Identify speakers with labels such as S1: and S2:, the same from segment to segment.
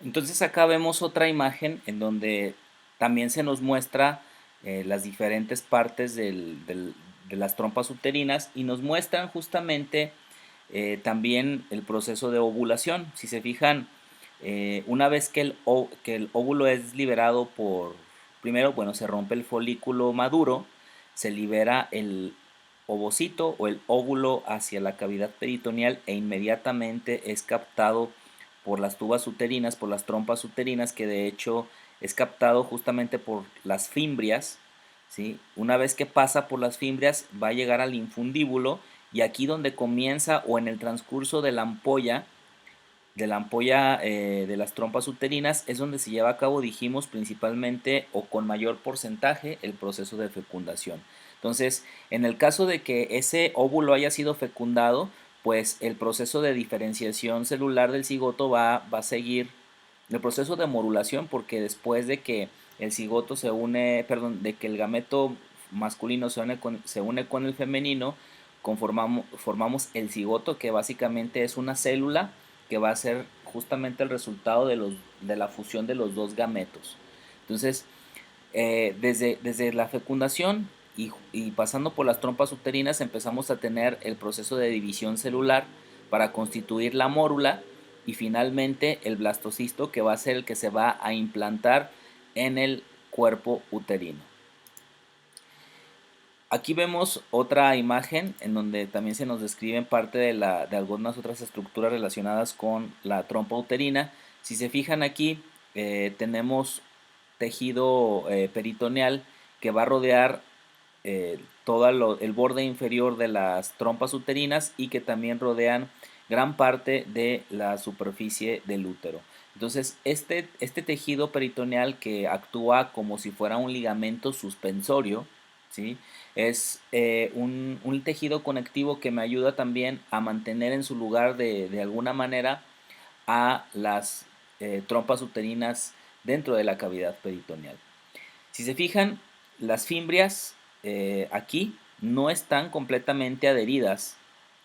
S1: Entonces acá vemos otra imagen en donde también se nos muestra las diferentes partes de las trompas uterinas y nos muestran justamente también el proceso de ovulación. Si se fijan, una vez que que el óvulo es liberado primero, bueno, se rompe el folículo maduro, se libera el ovocito o el óvulo hacia la cavidad peritoneal e inmediatamente es captado por las tubas uterinas, por las trompas uterinas, que de hecho es captado justamente por las fimbrias, ¿sí? Una vez que pasa por las fimbrias va a llegar al infundíbulo y aquí donde comienza o en el transcurso de la ampolla de las trompas uterinas es donde se lleva a cabo, dijimos, principalmente o con mayor porcentaje el proceso de fecundación. Entonces, en el caso de que ese óvulo haya sido fecundado, pues el proceso de diferenciación celular del cigoto va a seguir el proceso de morulación, porque después de que el cigoto se une, perdón, de que el gameto masculino se une con el femenino, formamos el cigoto, que básicamente es una célula que va a ser justamente el resultado de la fusión de los dos gametos. Entonces, desde la fecundación y pasando por las trompas uterinas empezamos a tener el proceso de división celular para constituir la mórula y finalmente el blastocisto, que va a ser el que se va a implantar en el cuerpo uterino. Aquí vemos otra imagen en donde también se nos describen parte de algunas otras estructuras relacionadas con la trompa uterina. Si se fijan aquí, tenemos tejido peritoneal que va a rodear todo el borde inferior de las trompas uterinas y que también rodean gran parte de la superficie del útero. Entonces, este tejido peritoneal que actúa como si fuera un ligamento suspensorio, ¿sí? Es un tejido conectivo que me ayuda también a mantener en su lugar de alguna manera a las trompas uterinas dentro de la cavidad peritoneal. Si se fijan, las fimbrias aquí no están completamente adheridas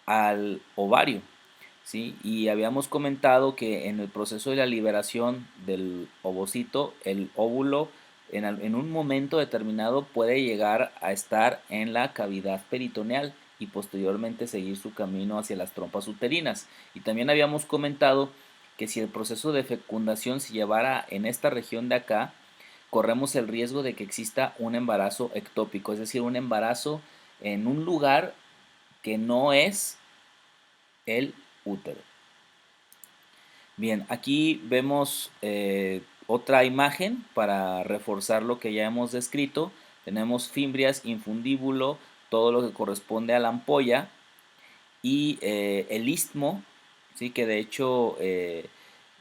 S1: al ovario, ¿sí? Y habíamos comentado que en el proceso de la liberación del ovocito, el óvulo en un momento determinado puede llegar a estar en la cavidad peritoneal y posteriormente seguir su camino hacia las trompas uterinas. Y también habíamos comentado que si el proceso de fecundación se llevara en esta región de acá, corremos el riesgo de que exista un embarazo ectópico, es decir, un embarazo en un lugar que no es el útero. Bien, aquí vemos otra imagen para reforzar lo que ya hemos descrito. Tenemos fimbrias, infundíbulo, todo lo que corresponde a la ampolla y el istmo, ¿sí? Que de hecho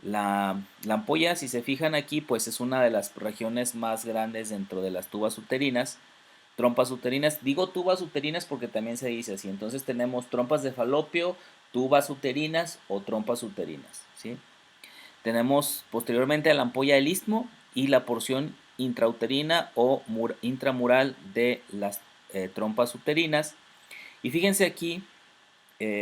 S1: la ampolla, si se fijan aquí, pues es una de las regiones más grandes dentro de las tubas uterinas. Trompas uterinas, digo tubas uterinas porque también se dice así. Entonces tenemos trompas de falopio, tubas uterinas o trompas uterinas, ¿sí? Tenemos posteriormente la ampolla del istmo y la porción intrauterina o intramural de las trompas uterinas. Y fíjense aquí,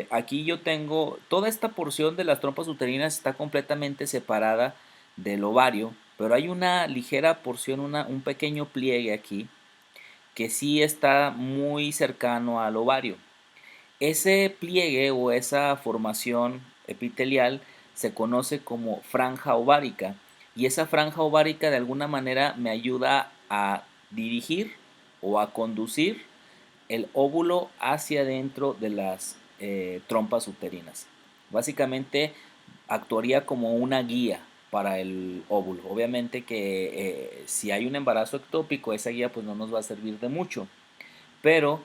S1: aquí yo tengo toda esta porción de las trompas uterinas está completamente separada del ovario, pero hay una ligera porción, un pequeño pliegue aquí que sí está muy cercano al ovario. Ese pliegue o esa formación epitelial se conoce como franja ovárica y esa franja ovárica de alguna manera me ayuda a dirigir o a conducir el óvulo hacia dentro de las trompas uterinas. Básicamente actuaría como una guía para el óvulo. Obviamente que si hay un embarazo ectópico, esa guía pues no nos va a servir de mucho, pero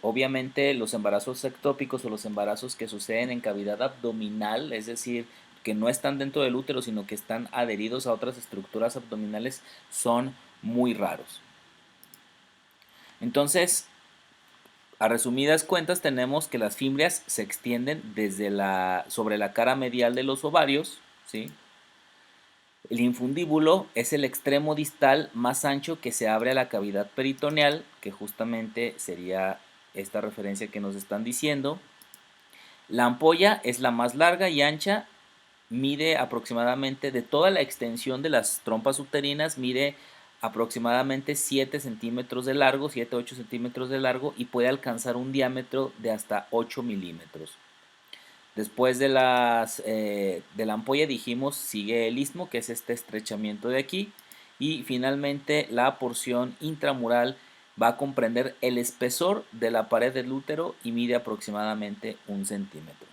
S1: obviamente los embarazos ectópicos o los embarazos que suceden en cavidad abdominal, es decir, que no están dentro del útero, sino que están adheridos a otras estructuras abdominales, son muy raros. Entonces, a resumidas cuentas, tenemos que las fimbrias se extienden sobre la cara medial de los ovarios, ¿sí? El infundíbulo es el extremo distal más ancho que se abre a la cavidad peritoneal, que justamente sería esta referencia que nos están diciendo. La ampolla es la más larga y ancha mide aproximadamente, de toda la extensión de las trompas uterinas, mide aproximadamente 7 centímetros de largo, 7-8 centímetros de largo, y puede alcanzar un diámetro de hasta 8 milímetros. Después de la ampolla dijimos sigue el istmo, que es este estrechamiento de aquí, y finalmente la porción intramural va a comprender el espesor de la pared del útero y mide aproximadamente 1 centímetro.